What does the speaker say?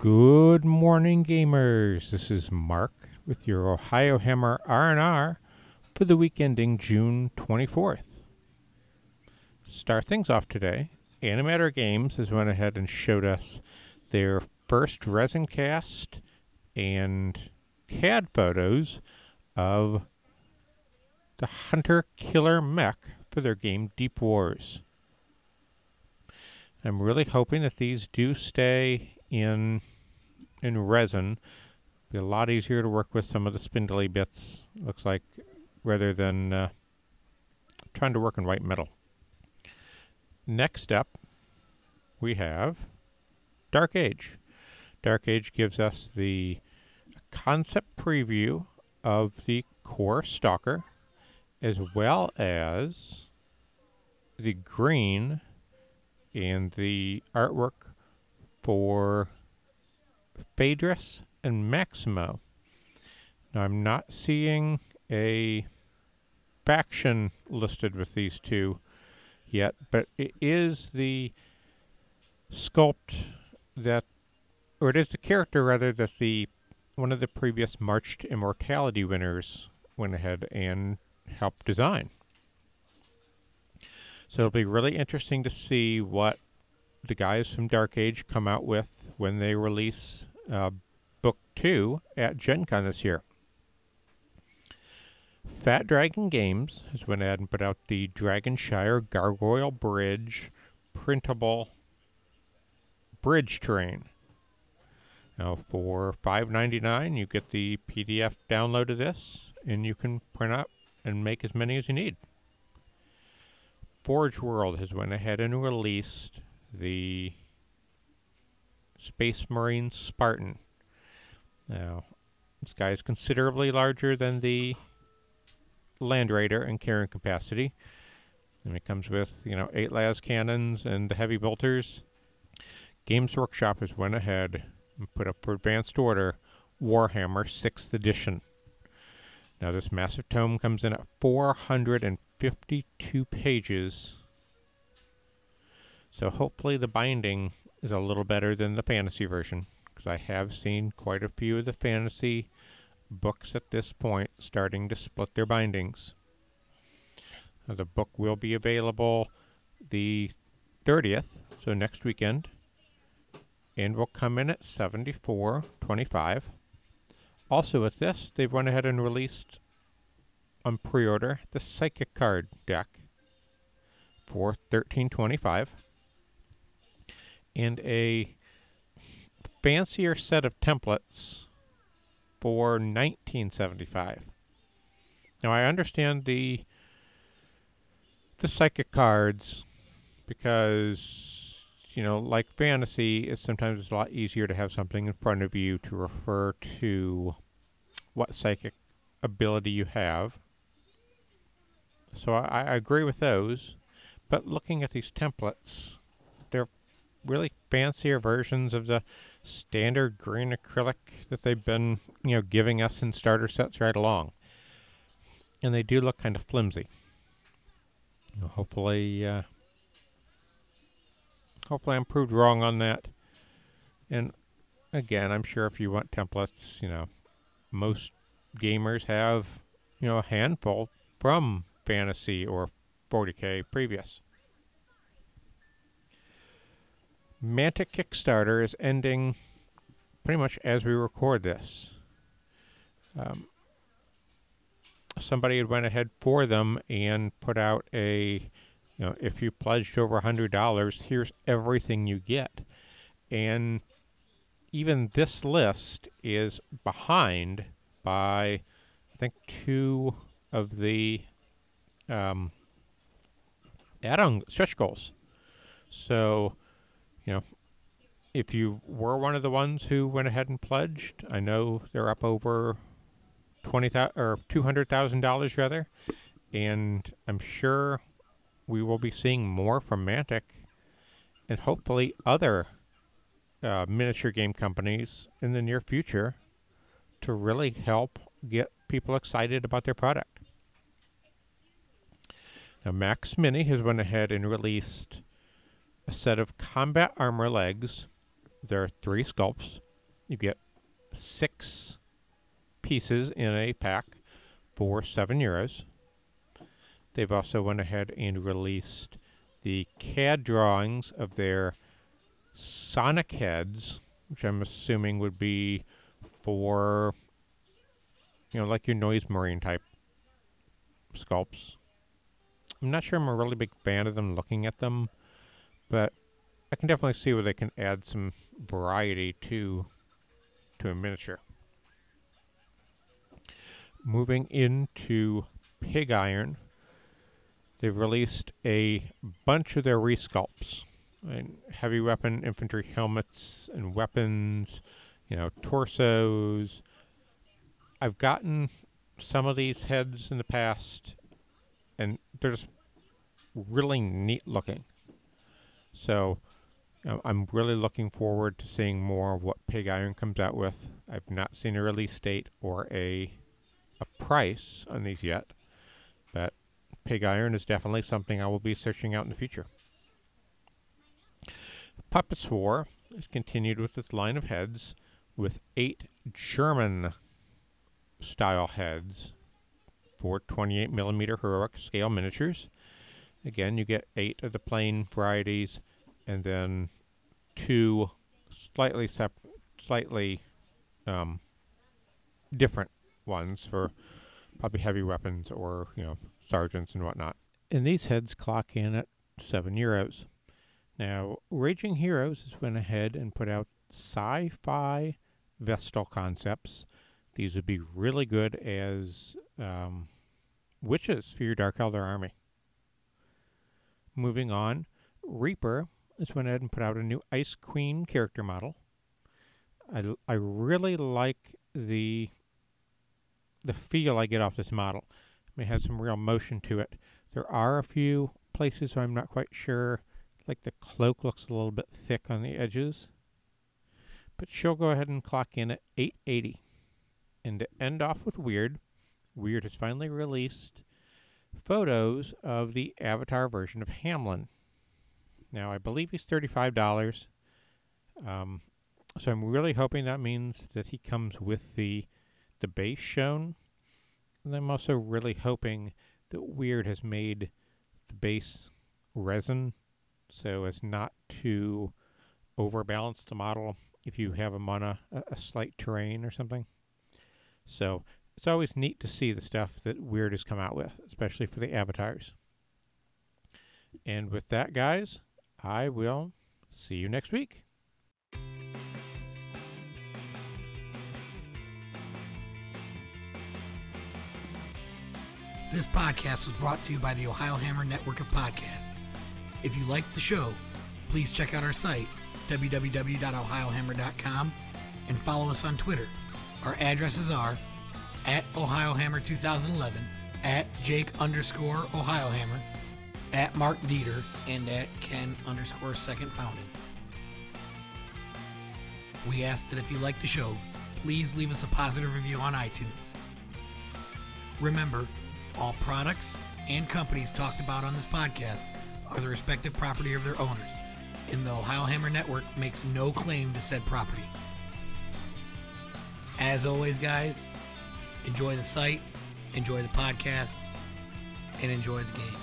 Good morning, gamers. This is Mark with your Ohiohammer RnR for the week ending June 24th. Start things off today. Animator Games has went ahead and showed us their first resin cast and CAD photos of the Hunter Killer Mech for their game Deep Wars. I'm really hoping that these do stay in resin. Be a lot easier to work with some of the spindly bits, looks like, rather than trying to work in white metal. Next up, we have Dark Age. Dark Age gives us the concept preview of the core stalker, as well as the green and the artwork for Phaedrus and Maximo. Now, I'm not seeing a faction listed with these two yet, but it is the sculpt that, or it is the character rather, that one of the previous March to Immortality winners went ahead and helped design. So it'll be really interesting to see what the guys from Dark Age come out with when they release Book 2 at Gen Con this year. Fat Dragon Games has went ahead and put out the Dragonshire Gargoyle Bridge printable bridge terrain. Now for $5.99 you get the PDF download of this, and you can print out and make as many as you need. Forge World has went ahead and released the Space Marine Spartan. Now, this guy is considerably larger than the Land Raider in carrying capacity. And it comes with, 8 las cannons and the heavy bolters. Games Workshop has went ahead and put up for advanced order Warhammer 6th edition. Now, this massive tome comes in at 452 pages. So hopefully the binding is a little better than the fantasy version, because I have seen quite a few of the fantasy books at this point starting to split their bindings. Now, the book will be available the 30th, so next weekend, and will come in at $74.25. Also with this, they've went ahead and released on pre-order the Psychic card deck for $13.25. And a fancier set of templates for $19.75. Now, I understand the Psychic cards because, like fantasy, it's sometimes a lot easier to have something in front of you to refer to what psychic ability you have. So I agree with those, but looking at these templates, they're really fancier versions of the standard green acrylic that they've been, giving us in starter sets right along. And they do look kind of flimsy. Hopefully I'm proved wrong on that. And again, I'm sure if you want templates, most gamers have, a handful from fantasy or 40K previous. Mantic Kickstarter is ending pretty much as we record this. Somebody had went ahead for them and put out a, if you pledged over $100, here's everything you get. And even this list is behind by, I think, 2 of the add-on stretch goals. So, if you were one of the ones who went ahead and pledged, I know they're up over $200,000 rather, and I'm sure we will be seeing more from Mantic and hopefully other miniature game companies in the near future to really help get people excited about their product. Now, Max Mini has went ahead and released a set of combat armor legs. There are 3 sculpts. You get 6 pieces in a pack for €7. They've also went ahead and released the CAD drawings of their Sonic heads, which I'm assuming would be for, like your Noise Marine type sculpts. I'm not sure I'm a really big fan of them looking at them, but I can definitely see where they can add some variety to a miniature. Moving into pig iron, they've released a bunch of their resculpts. Heavy weapon infantry helmets and weapons, torsos. I've gotten some of these heads in the past, and they're just really neat looking. So I'm really looking forward to seeing more of what Pig Iron comes out with. I've not seen a release date or a price on these yet, but Pig Iron is definitely something I will be searching out in the future. Puppets War has continued with its line of heads with 8 German style heads for 28mm heroic scale miniatures. Again, you get 8 of the plain varieties and then 2 slightly different ones for probably heavy weapons or, sergeants and whatnot. And these heads clock in at €7. Now, Raging Heroes has went ahead and put out sci-fi Vestal concepts. These would be really good as witches for your Dark Elder army. Moving on, Reaper has went ahead and put out a new Ice Queen character model. I really like the feel I get off this model. It has some real motion to it. There are a few places where I'm not quite sure. Like the cloak looks a little bit thick on the edges. But she'll go ahead and clock in at $8.80. And to end off with Wyrd has finally released photos of the Avatar version of Hamlin. Now, I believe he's $35. So I'm really hoping that means that he comes with the base shown. And I'm also really hoping that Wyrd has made the base resin so as not to overbalance the model if you have him on a slight terrain or something. So it's always neat to see the stuff that Wyrd has come out with, especially for the avatars. And with that, guys, I will see you next week. This podcast was brought to you by the Ohiohammer network of podcasts. If you liked the show, please check out our site, www.ohiohammer.com, and follow us on Twitter. Our addresses are at Ohiohammer2011, at Jake_Ohiohammer, at Mark Dieter, and at Ken_secondfounded. We ask that if you like the show, please leave us a positive review on iTunes. Remember, all products and companies talked about on this podcast are the respective property of their owners, and the Ohiohammer Network makes no claim to said property. As always, guys, enjoy the site, enjoy the podcast, and enjoy the game.